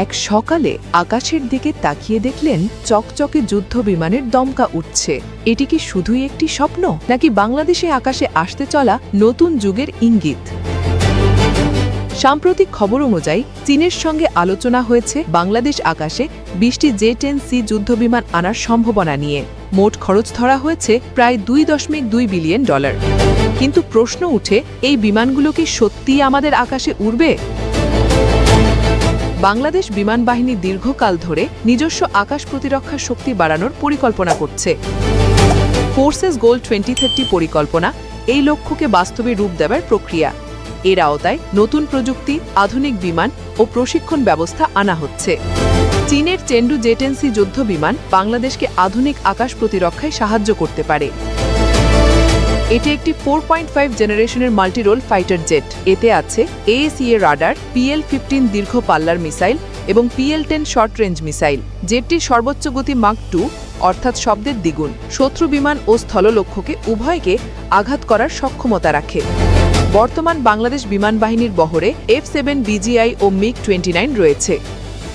এক সকালে আকাশের দিকে তাকিয়ে দেখলেন চকচকে যুদ্ধ বিমানের দমকা উঠছে। এটি কি শুধুই একটি স্বপ্ন, নাকি বাংলাদেশে আকাশে আসতে চলা নতুন যুগের ইঙ্গিত? সাম্প্রতিক খবর অনুযায়ী চীনের সঙ্গে আলোচনা হয়েছে বাংলাদেশ আকাশে 20টি J-10C যুদ্ধবিমান আনার সম্ভাবনা নিয়ে। মোট খরচ ধরা হয়েছে প্রায় $2.2 বিলিয়ন। কিন্তু প্রশ্ন উঠে, এই বিমানগুলো কি সত্যিই আমাদের আকাশে উড়বে? বাংলাদেশ বিমান বাহিনী দীর্ঘকাল ধরে নিজস্ব আকাশ প্রতিরক্ষা শক্তি বাড়ানোর পরিকল্পনা করছে। ফোর্সেস গোল 2030 পরিকল্পনা এই লক্ষ্যকে বাস্তবে রূপ দেবার প্রক্রিয়া। এর আওতায় নতুন প্রযুক্তি, আধুনিক বিমান ও প্রশিক্ষণ ব্যবস্থা আনা হচ্ছে। চীনের চেন্ডু J-10C যুদ্ধ বিমান বাংলাদেশকে আধুনিক আকাশ প্রতিরক্ষায় সাহায্য করতে পারে। এটি একটি 4.5 জেনারেশনের মাল্টিরোল ফাইটার জেট। এতে আছে AESA রাডার, PL-15 দীর্ঘ পাল্লার মিসাইল এবং PL-10 শর্ট রেঞ্জ মিসাইল। জেটটির সর্বোচ্চ গতি মাক 2, অর্থাৎ শব্দের দ্বিগুণ। শত্রু বিমান ও স্থললক্ষ্যকে উভয়কে আঘাত করার সক্ষমতা রাখে। বর্তমান বাংলাদেশ বিমান বাহিনীর বহরে F-7 BGI ও MiG-29 রয়েছে।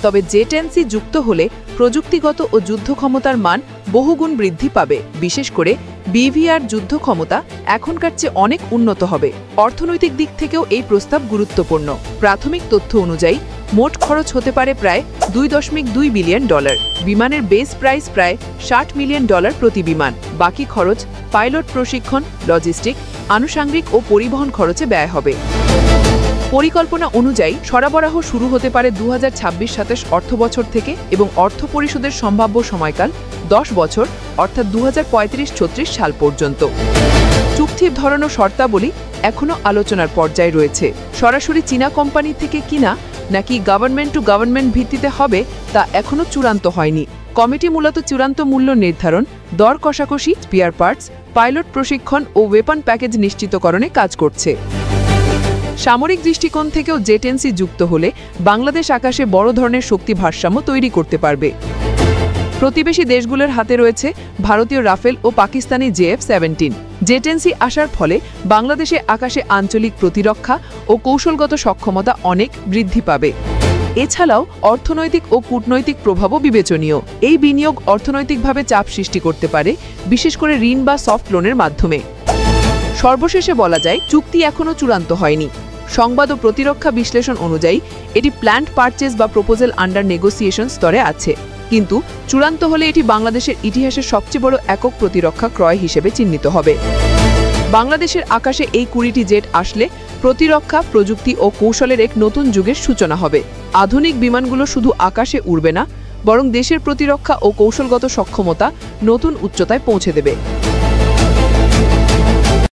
তবে J-10C যুক্ত হলে প্রযুক্তিগত ও যুদ্ধ ক্ষমতার মান বহুগুণ বৃদ্ধি পাবে। বিশেষ করে BVR যুদ্ধ ক্ষমতা এখনকার চেয়ে অনেক উন্নত হবে। অর্থনৈতিক দিক থেকেও এই প্রস্তাব গুরুত্বপূর্ণ। প্রাথমিক তথ্য অনুযায়ী মোট খরচ হতে পারে প্রায় $2.2 বিলিয়ন। বিমানের বেস প্রাইস প্রায় $60 মিলিয়ন প্রতি বিমান। বাকি খরচ পাইলট প্রশিক্ষণ, লজিস্টিক, আনুষাঙ্গিক ও পরিবহন খরচে ব্যয় হবে। পরিকল্পনা অনুযায়ী সরবরাহ শুরু হতে পারে 2026-27 অর্থবছর থেকে এবং অর্থ পরিশোধের সম্ভাব্য সময়কাল 10 বছর, অর্থাৎ 2035-36 সাল পর্যন্ত। চুক্তির ধরন ও শর্তাবলী এখনও আলোচনার পর্যায়ে রয়েছে। সরাসরি চীনা কোম্পানি থেকে কিনা নাকি গভর্নমেন্ট টু গভর্নমেন্ট ভিত্তিতে হবে তা এখনও চূড়ান্ত হয়নি। কমিটি মূলত চূড়ান্ত মূল্য নির্ধারণ, দর কষাকষি, স্পেয়ার পার্টস, পাইলট প্রশিক্ষণ ও ওয়েপন প্যাকেজ নিশ্চিতকরণে কাজ করছে। সামরিক দৃষ্টিকোণ থেকেও J-10C যুক্ত হলে বাংলাদেশ আকাশে বড় ধরনের শক্তি ভারসাম্য তৈরি করতে পারবে। প্রতিবেশী দেশগুলোর হাতে রয়েছে ভারতীয় রাফেল ও পাকিস্তানি JF-17। J-10C আসার ফলে বাংলাদেশে আকাশে আঞ্চলিক প্রতিরক্ষা ও কৌশলগত সক্ষমতা অনেক বৃদ্ধি পাবে। এছাড়াও অর্থনৈতিক ও কূটনৈতিক প্রভাবও বিবেচনীয়। এই বিনিয়োগ অর্থনৈতিকভাবে চাপ সৃষ্টি করতে পারে, বিশেষ করে ঋণ বা সফট লোনের মাধ্যমে। সর্বশেষে বলা যায়, চুক্তি এখনও চূড়ান্ত হয়নি। সংবাদ ও প্রতিরক্ষা বিশ্লেষণ অনুযায়ী এটি প্ল্যান্ড পারচেজ বা প্রপোজাল আন্ডার নেগোসিয়েশন স্তরে আছে। কিন্তু চূড়ান্ত হলে এটি বাংলাদেশের ইতিহাসের সবচেয়ে বড় একক প্রতিরক্ষা ক্রয় হিসেবে চিহ্নিত হবে। বাংলাদেশের আকাশে এই 20টি জেট আসলে প্রতিরক্ষা, প্রযুক্তি ও কৌশলের এক নতুন যুগের সূচনা হবে। আধুনিক বিমানগুলো শুধু আকাশে উড়বে না, বরং দেশের প্রতিরক্ষা ও কৌশলগত সক্ষমতা নতুন উচ্চতায় পৌঁছে দেবে।